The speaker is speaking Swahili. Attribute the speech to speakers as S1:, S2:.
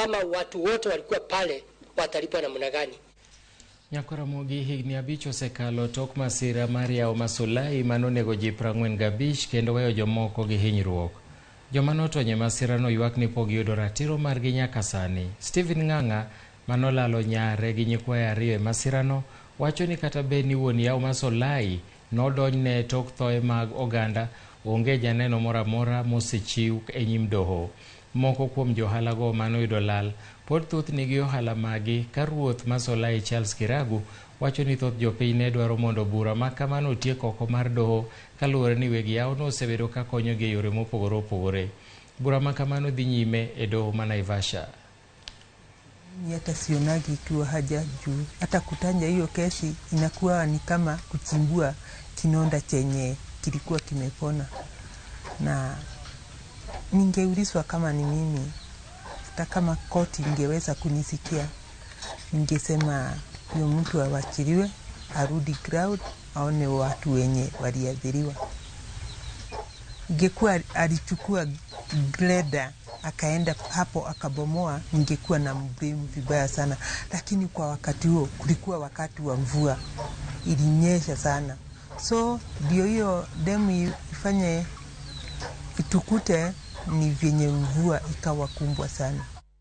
S1: kama watu wote walikuwa pale watalipwa namna gani?
S2: Nyakaramogi higni abich osekalo tok masira mar yawo masulai manonego ji 45 kendo weyo jomoko gi hinyruok. Joma notony e masirano ywak ni pok giyudo ratiro margi nyaka sani. Stephen Ng'ang'a manolalo nyare gi nyikwaye 2 e masirano wacho ni kata bed ni wuon yawo masulai nodonyne tok thoe mag oganda, onge janeno moramora mosechiw e nyim doho. Moko kuom johalago manoyudo lal pod thoth nigi ohala magi ka ruoth masolai Charles Kiragu wacho ni thoth jopiny ne dwaro mondo bura ma kamano otiek oko mar doho kaluwore ni weg yawono osebedo ka konyogi e yore mopogore opogore. Bura ma kamano dhi nyime e doho ma Naivasha.
S3: Hata sionagi ikiwa haja juu. Hata kutanja hiyo kesi inakuwa ni kama kuchimbua kinonda chenye kilikuwa kimepona. Na ningeulizwa kama ni mimi, hata kama koti ingeweza kunisikia, ningesema huyo mtu awachiliwe, arudi ground, aone watu wenye waliathiriwa. Ingekuwa alichukua greda akaenda hapo akabomoa, ningekuwa na mblame vibaya sana. Lakini kwa wakati huo kulikuwa wakati wa mvua, ilinyesha sana, so ndio hiyo demu ifanye itukute ni vyenye mvua ikawa kumbwa sana.